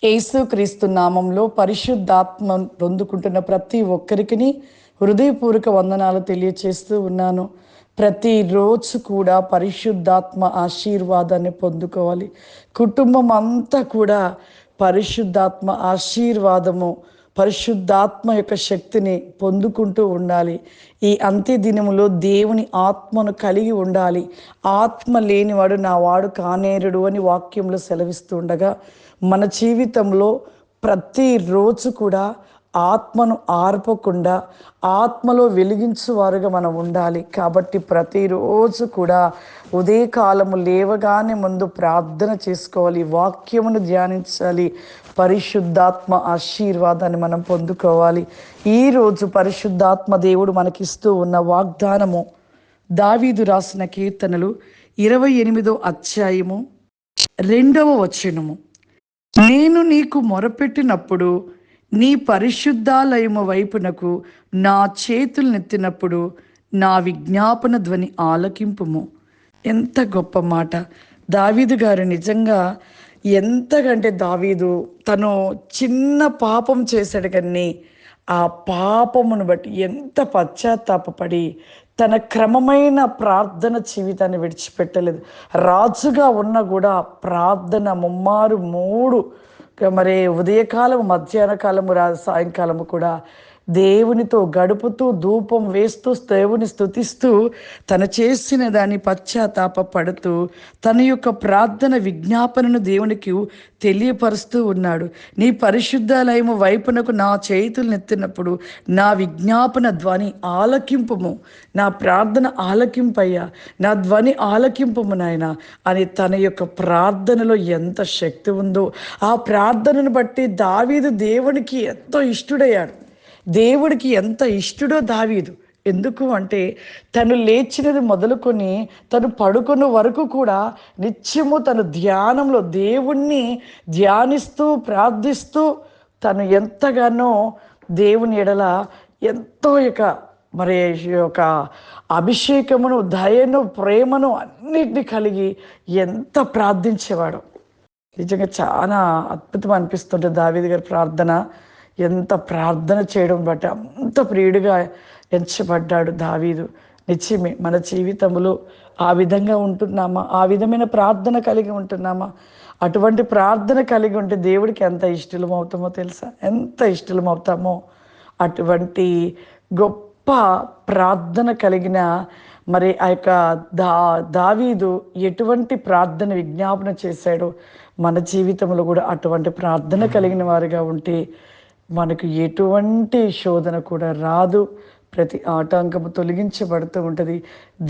యేసుక్రీస్తు నామంలో పరిశుద్ధాత్మ పొందుకుంటున్న ప్రతి ఒక్కరికి హృదయపూర్వక వందనాలు తెలియచేస్తూ ఉన్నాను. ప్రతిరోజు కూడా పరిశుద్ధాత్మ ఆశీర్వాదాన్ని పొందుకోవాలి. కుటుంబం అంతా కూడా పరిశుద్ధాత్మ ఆశీర్వాదము, పరిశుద్ధాత్మ యొక్క శక్తిని పొందుకుంటూ ఉండాలి. ఈ అంత్య దినములో దేవుని ఆత్మను కలిగి ఉండాలి. ఆత్మ లేనివాడు నా వాడు కానేరుడు అని వాక్యంలో సెలవిస్తూ ఉండగా, మన జీవితంలో ప్రతిరోజు కూడా ఆత్మను ఆర్పకుండా ఆత్మలో వెలిగించువారుగా మనం ఉండాలి. కాబట్టి ప్రతిరోజు కూడా ఉదయకాలము లేవగానే ముందు ప్రార్థన చేసుకోవాలి, వాక్యమును ధ్యానించాలి, పరిశుద్ధాత్మ ఆశీర్వాదాన్ని మనం పొందుకోవాలి. ఈరోజు పరిశుద్ధాత్మ దేవుడు మనకిస్తూ ఉన్న వాగ్దానము దావీదు రాసిన కీర్తనలు 28వ అధ్యాయము 2వ వచనము. నేను నీకు మొరపెట్టినప్పుడు నీ పరిశుద్ధాలయము వైపునకు నా చేతులనెత్తినప్పుడు నా విజ్ఞాపన ధ్వని ఆలకింపుము. ఎంత గొప్ప మాట! దావీదు గారు నిజంగా ఎంతకంటే దావీదు తను చిన్న పాపం చేశాడు, కానీ ఆ పాపమును బట్టి ఎంత పశ్చాత్తాపపడి తన క్రమమైన ప్రార్థన జీవితాన్ని విడిచిపెట్టలేదు. రాజుగా ఉన్న కూడా ప్రార్థన ముమ్మారు 3 మరి ఉదయకాలము, మధ్యాహ్న కాలము, సాయంకాలము కూడా దేవునితో గడుపుతూ ధూపం వేస్తూ దేవుని స్తుతిస్తూ తను చేసిన దాన్ని పశ్చాత్తాప పడుతూ తన యొక్క ప్రార్థన విజ్ఞాపనను దేవునికి తెలియపరుస్తూ ఉన్నాడు. నీ పరిశుద్ధాలయము వైపునకు నా చేతులు ఎత్తినప్పుడు నా విజ్ఞాపన ధ్వని ఆలకింపుము, నా ప్రార్థన ఆలకింపయ్యా, నా ధ్వని ఆలకింపుము నాయన అని తన యొక్క ప్రార్థనలో ఎంత శక్తి ఉందో ఆ ప్రార్థనను బట్టి దావీదు దేవునికి ఎంతో ఇష్టుడయ్యాడు. దేవుడికి ఎంత ఇష్టడో దావీదు. ఎందుకు అంటే తను లేచినది మొదలుకొని తను పడుకున్న వరకు కూడా నిత్యము తను ధ్యానంలో దేవుణ్ణి ధ్యానిస్తూ ప్రార్థిస్తూ తను ఎంతగానో దేవుని ఎడల ఎంతో మరి యొక్క అభిషేకమును, దయను, ప్రేమను అన్నిటిని కలిగి ఎంత ప్రార్థించేవాడు. నిజంగా చాలా అద్భుతం అనిపిస్తుంటుంది దావీదు గారి ప్రార్థన. ఎంత ప్రార్థన చేయడం బట్టి అంత ప్రియుడిగా ఎంచబడ్డాడు దావీదు. నిత్యమే మన జీవితంలో ఆ విధంగా ఉంటున్నామా? ఆ విధమైన ప్రార్థన కలిగి ఉంటున్నామా? అటువంటి ప్రార్థన కలిగి ఉంటే దేవుడికి ఎంత ఇష్టలం అవుతామో తెలుసా? ఎంత ఇష్టలం అవుతామో అటువంటి గొప్ప ప్రార్థన కలిగిన మరి ఆ యొక్క దావీదు ఎటువంటి ప్రార్థన విజ్ఞాపన చేశాడో మన జీవితంలో కూడా అటువంటి ప్రార్థన కలిగిన వారిగా ఉంటే మనకు ఎటువంటి శోధన కూడా రాదు. ప్రతి ఆటంకము తొలగించబడుతూ ఉంటుంది.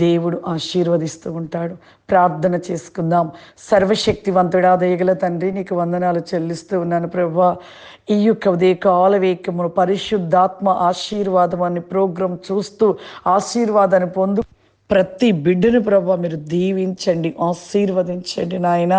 దేవుడు ఆశీర్వదిస్తూ ఉంటాడు. ప్రార్థన చేసుకుందాం. సర్వశక్తివంతుడా, దయగల తండ్రి, నీకు వందనాలు చెల్లిస్తూ ఉన్నాను ప్రభువా. ఈ యొక్క ఉదయకాల వేకమును పరిశుద్ధాత్మ ఆశీర్వాదం అనే ప్రోగ్రాం చూస్తూ ఆశీర్వాదాన్ని పొందు ప్రతి బిడ్డను ప్రభా మీరు దీవించండి, ఆశీర్వదించండి నాయన.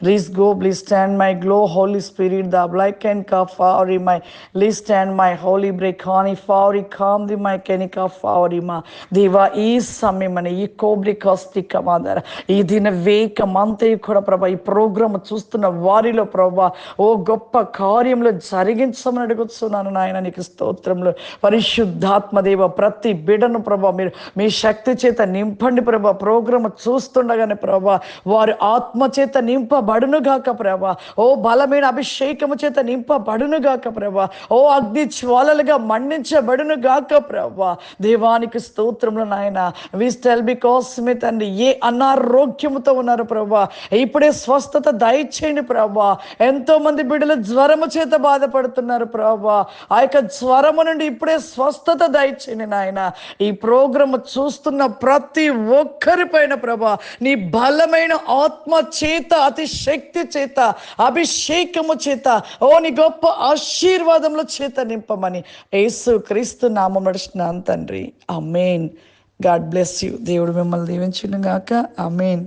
రీస్ go please stand my glow holy spirit the బ్లైక్ అండ్ కా ఫారీ మై లీజ్ స్టాండ్ మై హోలీ బ్రేక్ హానీ ఫారీ కామ్ ది మై కెనికా ఫారీ మా దేవా. ఈ సమయమని ఈ కోబ్రి కాస్టిక్ మాదర ఈ దిన వేకమంతయు కూడా ప్రభా ఈ ప్రోగ్రామ్ చూస్తున్న వారిలో ప్రభా ఓ గొప్ప కార్యంలో జరిగించమని అడుగుతున్నాను నాయన. నీకు స్తోత్రంలో పరిశుద్ధాత్మ దేవ ప్రతి బిడ్డను ప్రభా మీరు మీ శక్తి చేత నింపండి ప్రభా. ప్రోగ్రామ్ చూస్తుండగానే ప్రభా వారు ఆత్మ చేత నింపబడునుగాక ప్రభా. ఓ బలమైన అభిషేకము చేత నింపబడునుగాక ప్రభా. ఓ అగ్ని జ్వాలలుగా మండించబడునుగాక ప్రభా. దేవానికి స్తోత్రములు నాయన. వి స్టెల్ బికాస్ మీ తండ్రి ఏ అనారోగ్యముతో ఉన్నారు ప్రభా ఇప్పుడే స్వస్థత దయచేయండి ప్రభా. ఎంతో మంది బిడ్డలు జ్వరము చేత బాధపడుతున్నారు ప్రభా. ఆ యొక్క జ్వరము నుండి ఇప్పుడే స్వస్థత దయచేయండి నాయన. ఈ ప్రోగ్రామ్ చూస్తున్న ప్రతి ఒక్కరి పైన ప్రభా నీ బలమైన ఆత్మ చేత, అతి శక్తి చేత, అభిషేకము చేత, ఓ నీ గొప్ప ఆశీర్వాదముల చేత నింపమని యేసుక్రీస్తు నామమున నడుచున్నాను తండ్రి. ఆమేన్. God bless you. దేవుడు మిమ్మల్ని దీవించును గాక. ఆమేన్.